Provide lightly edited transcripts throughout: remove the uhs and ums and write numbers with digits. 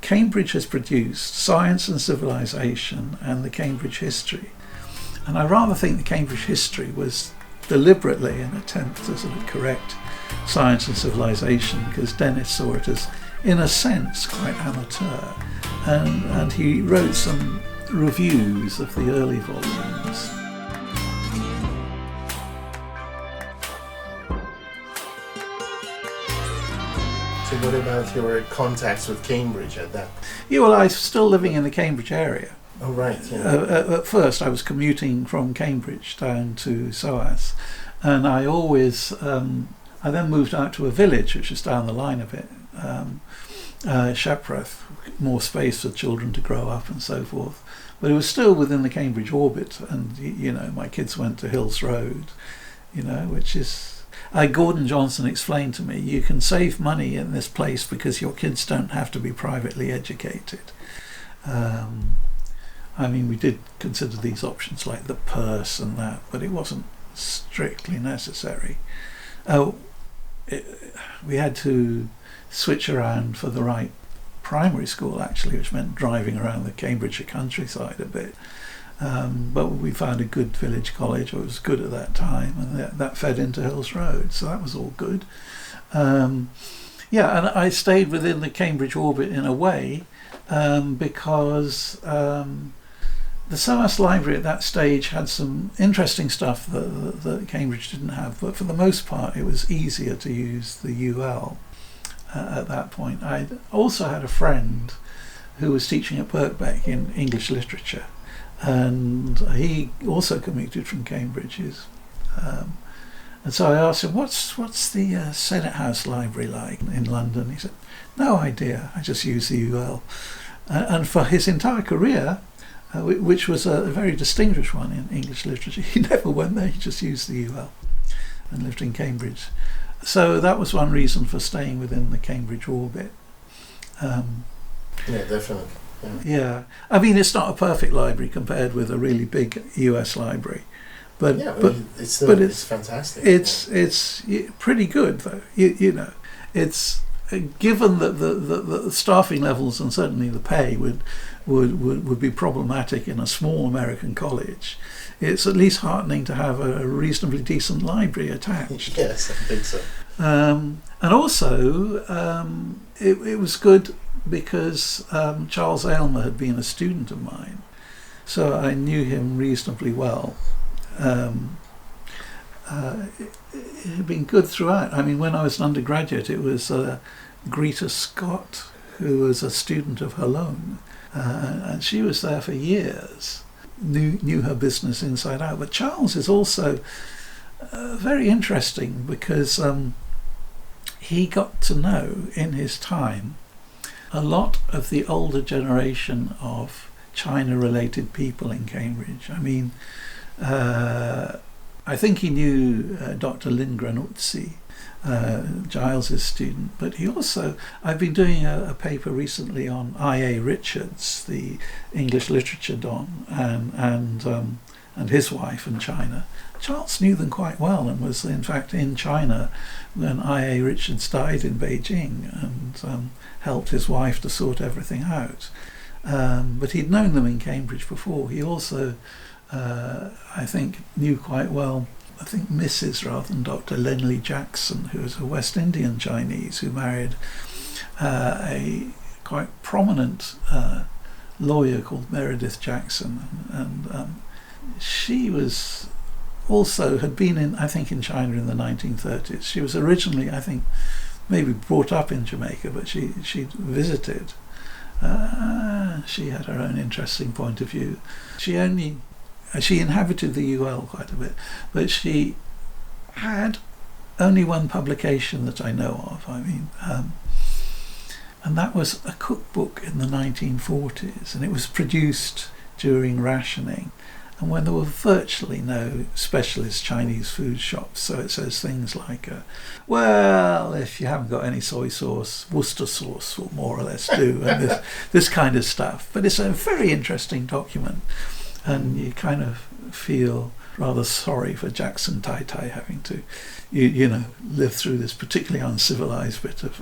Cambridge has produced Science and Civilisation and the Cambridge History. And I rather think the Cambridge History was deliberately an attempt to sort of correct Science and Civilisation, because Denis saw it as, in a sense, quite amateur. And he wrote some reviews of the early volumes. So what about your contacts with Cambridge at that? Yeah, well, I was still living in the Cambridge area. Oh, right. Yeah. At first, I was commuting from Cambridge down to SOAS, and I always, I then moved out to a village, which is down the line a bit, Shepworth, more space for children to grow up and so forth. But it was still within the Cambridge orbit, and my kids went to Hills Road, which is... Gordon Johnson explained to me, you can save money in this place because your kids don't have to be privately educated. We did consider these options like the purse and that, but it wasn't strictly necessary. We had to switch around for the right primary school, actually, which meant driving around the Cambridgeshire countryside a bit. But we found a good village college, or it was good at that time, and that fed into Hills Road, so that was all good. And I stayed within the Cambridge orbit in a way, because the SOAS library at that stage had some interesting stuff that Cambridge didn't have, but for the most part it was easier to use the UL at that point. I also had a friend who was teaching at Birkbeck in English literature, and he also commuted from Cambridge. And so I asked him, what's the Senate House Library like in London? He said, no idea, I just use the UL. And for his entire career, which was a very distinguished one in English literature, he never went there, he just used the UL and lived in Cambridge. So that was one reason for staying within the Cambridge orbit. Yeah, definitely. Yeah, it's not a perfect library compared with a really big US library, but it's fantastic. It's pretty good though. It's given that the staffing levels and certainly the pay would be problematic in a small American college. It's at least heartening to have a reasonably decent library attached. Yes, I think so. And also, it was good because Charles Aylmer had been a student of mine, so I knew him reasonably well. It had been good throughout. When I was an undergraduate, it was Greta Scott, who was a student of her own, and she was there for years, knew her business inside out. But Charles is also very interesting because he got to know in his time a lot of the older generation of China-related people in Cambridge. I think he knew Dr. Lindgren Utsi, Giles's student, but he also, I've been doing a paper recently on I.A. Richards, the English literature don, and his wife in China. Charles knew them quite well and was in fact in China when I.A. Richards died in Beijing, and helped his wife to sort everything out. But he'd known them in Cambridge before. He also, I think, knew quite well, Mrs. rather than Dr. Lenley Jackson, who was a West Indian Chinese who married a quite prominent lawyer called Meredith Jackson, and she was also had been in China in the 1930s. She was originally, maybe brought up in Jamaica, but she visited. She had her own interesting point of view. She inhabited the UL quite a bit, but she had only one publication that I know of. And that was a cookbook in the 1940s, and it was produced during rationing, and when there were virtually no specialist Chinese food shops. So it says things like, well, if you haven't got any soy sauce, Worcester sauce will more or less do, and this kind of stuff. But it's a very interesting document, and you kind of feel rather sorry for Jackson Tai Tai having to, live through this particularly uncivilized bit of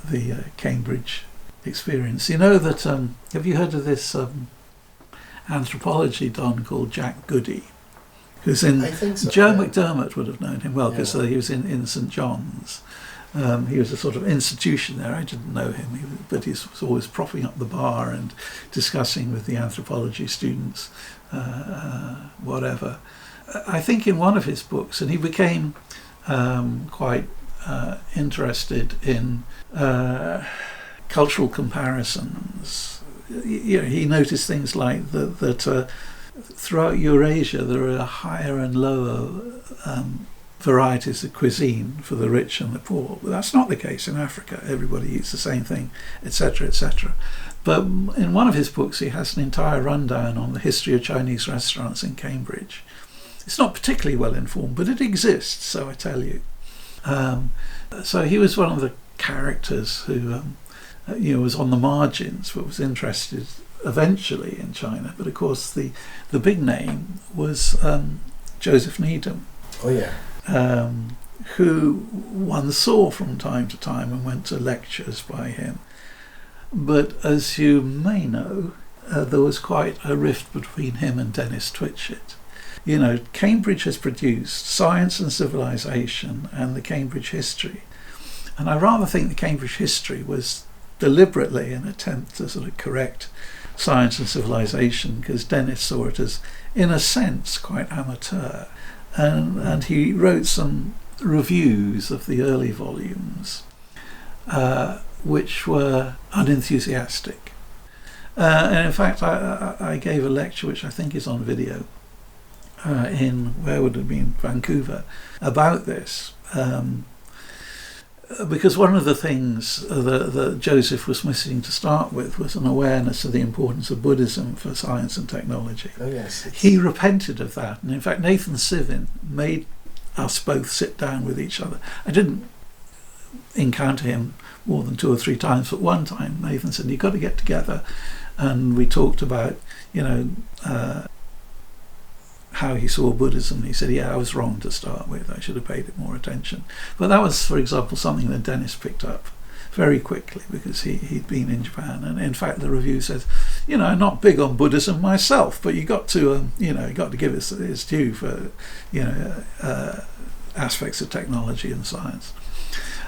the Cambridge experience. You know that, have you heard of this anthropology don called Jack Goody, who's in, I think so, Joe yeah. McDermott would have known him well, because he was in St John's. He was a sort of institution there. I didn't know him, but he was always propping up the bar and discussing with the anthropology students, whatever. I think in one of his books, and he became quite interested in cultural comparisons. He noticed things like that throughout Eurasia there are higher and lower varieties of cuisine for the rich and the poor. But that's not the case in Africa. Everybody eats the same thing, etc., etc. But in one of his books he has an entire rundown on the history of Chinese restaurants in Cambridge. It's not particularly well informed, but it exists, so I tell you. So he was one of the characters who was on the margins, but was interested eventually in China. But of course the big name was Joseph Needham. Oh yeah. Who one saw from time to time and went to lectures by him. But as you may know, there was quite a rift between him and Denis Twitchett. You know, Cambridge has produced Science and Civilisation and the Cambridge History. And I rather think the Cambridge History was deliberately an attempt to sort of correct Science and Civilisation, because Denis saw it as, in a sense, quite amateur. And he wrote some reviews of the early volumes, which were unenthusiastic. And in fact, I gave a lecture, which I think is on video, in, where would it have been, Vancouver, about this. Because one of the things that Joseph was missing to start with was an awareness of the importance of Buddhism for science and technology. Oh yes. He repented of that, and in fact Nathan Sivin made us both sit down with each other. I didn't encounter him more than 2 or 3 times, but one time Nathan said, "You've got to get together," and we talked about, how he saw Buddhism. He said, "Yeah, I was wrong to start with. I should have paid it more attention." But that was, for example, something that Denis picked up very quickly, because he'd been in Japan. And in fact, the review says, "I'm not big on Buddhism myself, but you got to give it its due for, aspects of technology and science."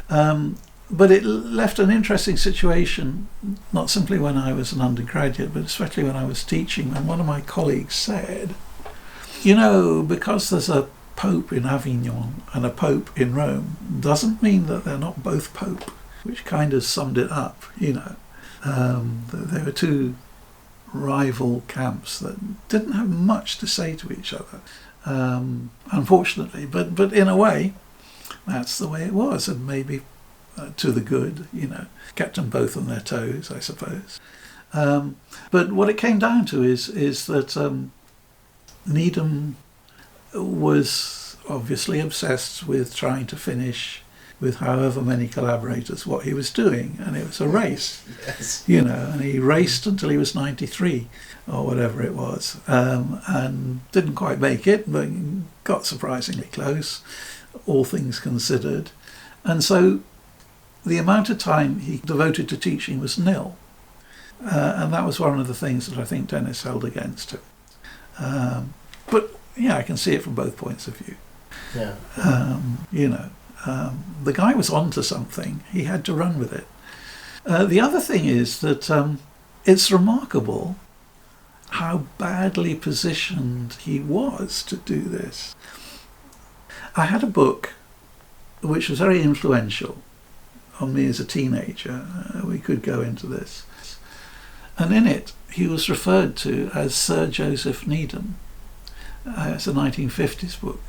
But it left an interesting situation, not simply when I was an undergraduate, but especially when I was teaching. And one of my colleagues said, because there's a Pope in Avignon and a Pope in Rome, doesn't mean that they're not both Pope, which kind of summed it up, There were 2 rival camps that didn't have much to say to each other, unfortunately. But in a way, that's the way it was, and maybe to the good, kept them both on their toes, I suppose. But what it came down to is that Needham was obviously obsessed with trying to finish with however many collaborators what he was doing, and it was a race. Yes. And he raced until he was 93 or whatever it was, and didn't quite make it, but got surprisingly close, all things considered. And so the amount of time he devoted to teaching was nil, and that was one of the things that I think Denis held against him. But I can see it from both points of view. Yeah. The guy was onto something. He had to run with it. The other thing is that it's remarkable how badly positioned he was to do this. I had a book which was very influential on me as a teenager. We could go into this. And in it, he was referred to as Sir Joseph Needham. It's a 1950s book.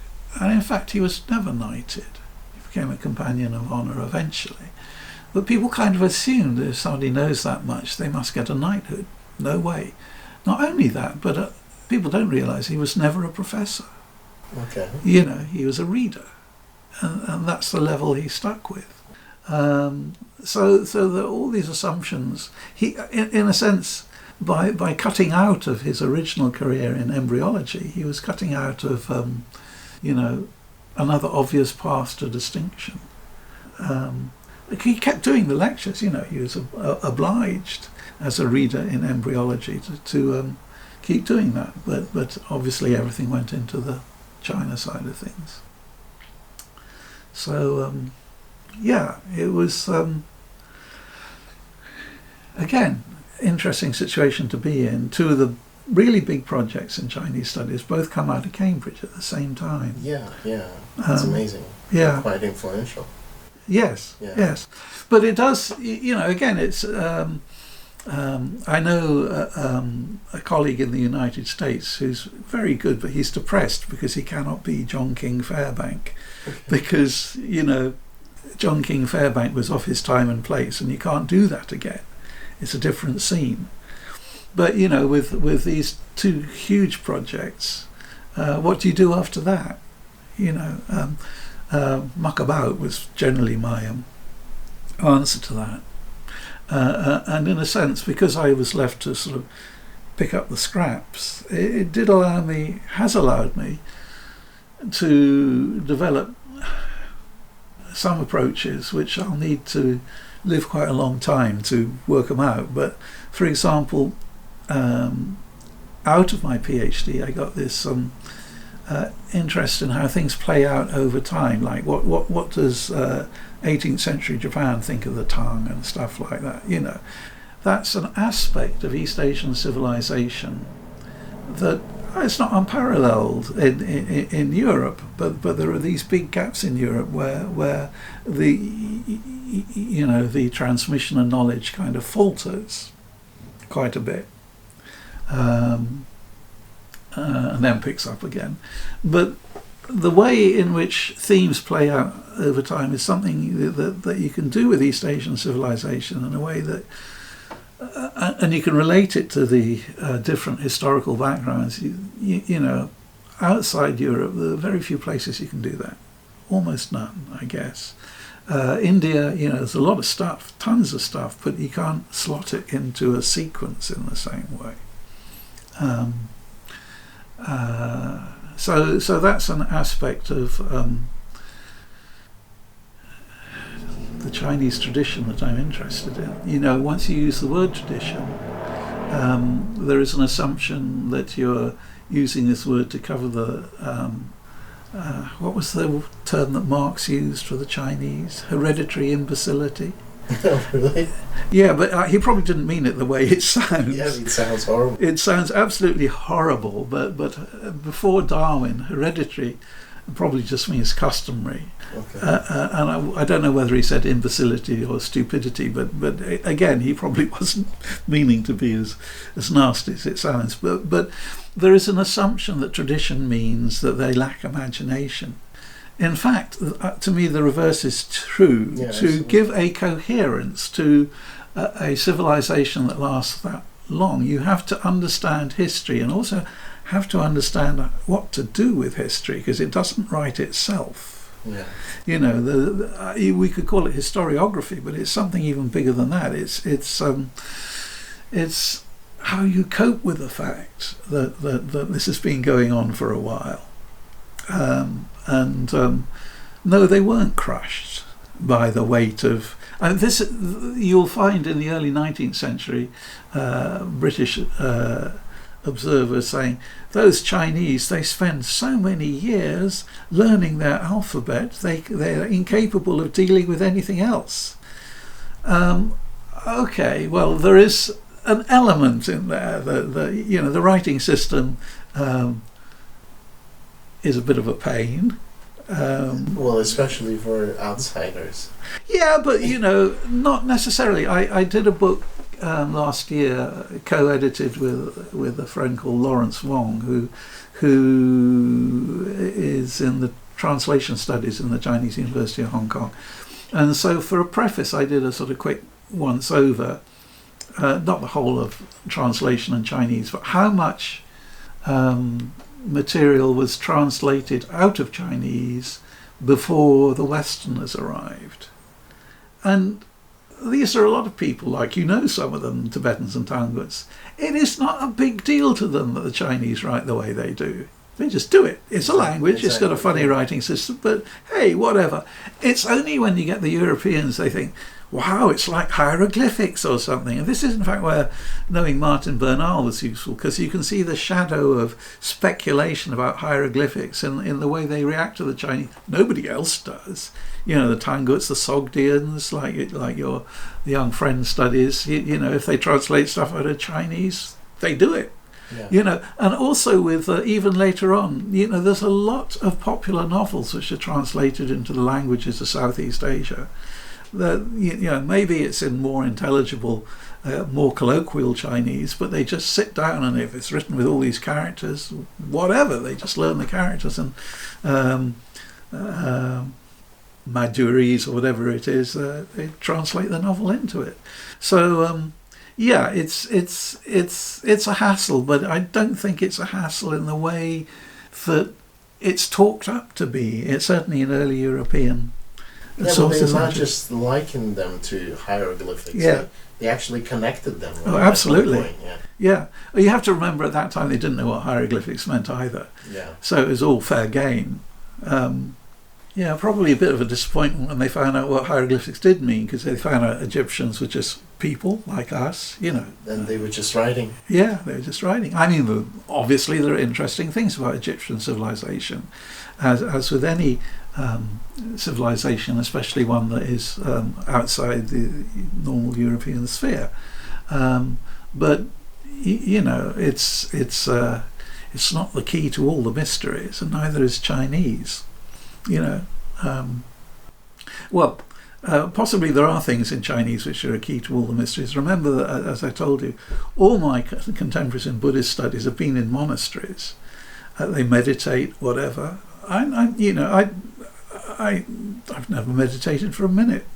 And in fact, he was never knighted. He became a Companion of Honour eventually. But people kind of assumed if somebody knows that much, they must get a knighthood. No way. Not only that, but people don't realise he was never a professor. Okay. He was a reader. And that's the level he stuck with. So that all these assumptions, he, in a sense, by cutting out of his original career in embryology, he was cutting out of, another obvious path to distinction. he kept doing the lectures. You know, he was obliged as a reader in embryology to keep doing that. But obviously everything went into the China side of things. So yeah, it was again interesting situation to be in. Two of the really big projects in Chinese studies both come out of Cambridge at the same time. Yeah, it's amazing. Yeah, quite influential. Yes, yes, but it does. You know, again, it's. I know a colleague in the United States who's very good, but he's depressed because he cannot be John King Fairbank, because you know, John King Fairbank was off his time and place, and you can't do that again. It's a different scene. But you know, with these two huge projects, what do you do after that? You know, muck about was generally my answer to that. And in a sense, because I was left to sort of pick up the scraps, it did allow me, has allowed me, to develop some approaches which I'll need to live quite a long time to work them out. But for example, out of my PhD, I got this interest in how things play out over time. Like what does 18th century Japan think of the Tang and stuff like that? You know, that's an aspect of East Asian civilization that it's not unparalleled in Europe, but there are these big gaps in Europe where the you know, the transmission of knowledge kind of falters quite a bit. And then picks up again. But the way in which themes play out over time is something that you can do with East Asian civilization in a way that, and you can relate it to the different historical backgrounds. You know, outside Europe, there are very few places you can do that. Almost none, I guess. India, you know, there's a lot of stuff, tons of stuff, but you can't slot it into a sequence in the same way. So that's an aspect of the Chinese tradition that I'm interested in. You know, once you use the word tradition, there is an assumption that you're using this word to cover the what was the term that Marx used for the Chinese? Hereditary imbecility. Oh, really? Yeah, but he probably didn't mean it the way it sounds. Yeah, it sounds horrible. It sounds absolutely horrible, but before Darwin, hereditary probably just means customary. Okay. And I don't know whether he said imbecility or stupidity, but again, he probably wasn't meaning to be as nasty as it sounds. But there is an assumption that tradition means that they lack imagination. In fact, to me, the reverse is true. Yeah, to absolutely. give a coherence to a civilization that lasts that long, you have to understand history and also have to understand what to do with history, because it doesn't write itself. Yeah. You know, we could call it historiography, but it's something even bigger than that. It's how you cope with the fact that this has been going on for a while. No, they weren't crushed by the weight of. And this you'll find in the early 19th century British observers saying those Chinese, they spend so many years learning their alphabet, they're incapable of dealing with anything else. Okay, well, there is an element in there that you know, the writing system is a bit of a pain. Well, especially for outsiders. Yeah, but you know, not necessarily. I did a book last year, co-edited with a friend called Lawrence Wong, who is in the translation studies in the Chinese University of Hong Kong. And so for a preface, I did a sort of quick once over, not the whole of translation and Chinese, but how much material was translated out of Chinese before the Westerners arrived. And these are a lot of people, like, you know, some of them, Tibetans and Tanguts. It is not a big deal to them that the Chinese write the way they do. They just do it. It's a language. Exactly. It's got a funny writing system. But hey, whatever. It's only when you get the Europeans they think, wow, it's like hieroglyphics or something. And this is in fact where knowing Martin Bernal was useful, because you can see the shadow of speculation about hieroglyphics in the way they react to the Chinese. Nobody else does. You know, the Tanguts, the Sogdians, like your young friend studies, you know, if they translate stuff out of Chinese, they do it. Yeah. You know, and also with even later on, you know, there's a lot of popular novels which are translated into the languages of Southeast Asia. That, you know, maybe it's in more intelligible, more colloquial Chinese, but they just sit down, and if it's written with all these characters, whatever, they just learn the characters, and Maduris or whatever it is, they translate the novel into it. So yeah, it's a hassle, but I don't think it's a hassle in the way that it's talked up to be. It's certainly an early European. Yeah, but they're not just liking them to hieroglyphics. Yeah. They actually connected them. Oh, absolutely. Point, yeah. Yeah. Well, you have to remember at that time they didn't know what hieroglyphics meant either. Yeah. So it was all fair game. Yeah, probably a bit of a disappointment when they found out what hieroglyphics did mean, because they found out Egyptians were just people like us, you know. And they were just writing. Yeah, they were just writing. I mean, obviously there are interesting things about Egyptian civilization, as with any civilization, especially one that is outside the normal European sphere. But you know, it's not the key to all the mysteries, and neither is Chinese. You know, possibly there are things in Chinese which are a key to all the mysteries. Remember that, as I told you, all my contemporaries in Buddhist studies have been in monasteries. They meditate, whatever. I've never meditated for a minute.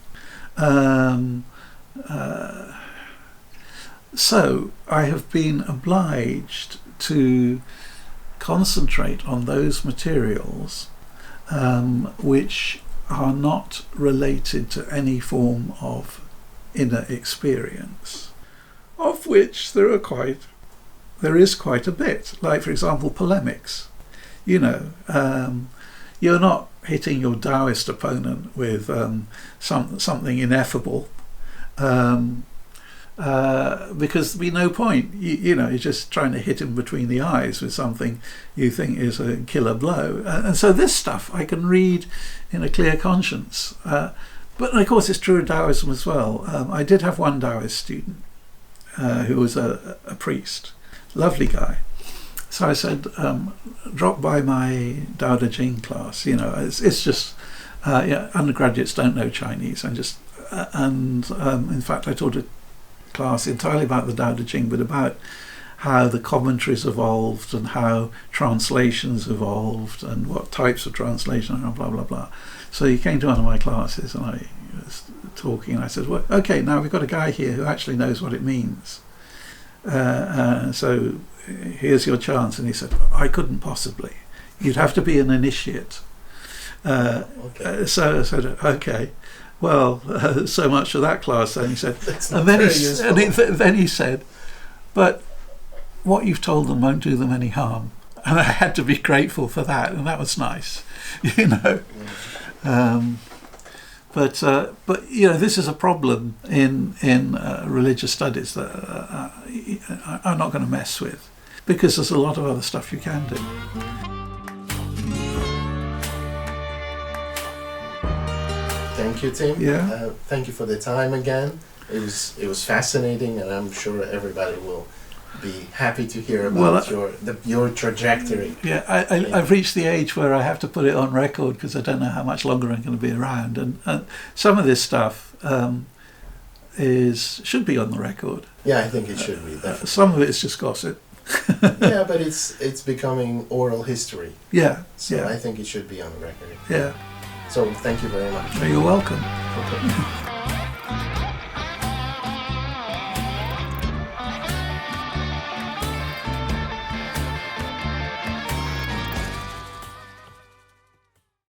So I have been obliged to concentrate on those materials which are not related to any form of inner experience, of which there is quite a bit. Like, for example, polemics. You know, you're not hitting your Taoist opponent with something ineffable, because there'd be no point. You know, you're just trying to hit him between the eyes with something you think is a killer blow. And so this stuff I can read in a clear conscience. But of course it's true of Taoism as well. I did have one Taoist student who was a priest, lovely guy. So I said, drop by my Tao Te Ching class. You know, it's just undergraduates don't know Chinese, and in fact I taught a class entirely about the Tao Te Ching, but about how the commentaries evolved and how translations evolved and what types of translation and blah blah blah. So he came to one of my classes and I was talking, and I said, well, okay, now we've got a guy here who actually knows what it means, so here's your chance. And he said, I couldn't possibly, you'd have to be an initiate. Okay. So I said, okay, well, so much for that class. Then he said, and then he said, but what you've told them won't do them any harm. And I had to be grateful for that, and that was nice, you know. But you know, this is a problem in religious studies that I'm not going to mess with, because there's a lot of other stuff you can do. Thank you, Tim. Yeah. Thank you for the time again. It was fascinating, and I'm sure everybody will be happy to hear about your trajectory. Yeah, I've reached the age where I have to put it on record, because I don't know how much longer I'm going to be around, and some of this stuff should be on the record. Yeah, I think it should be. Definitely. Some of it is just gossip. Yeah, but it's becoming oral history. Yeah. So yeah. I think it should be on the record. Yeah. So thank you very much. You're welcome. Okay.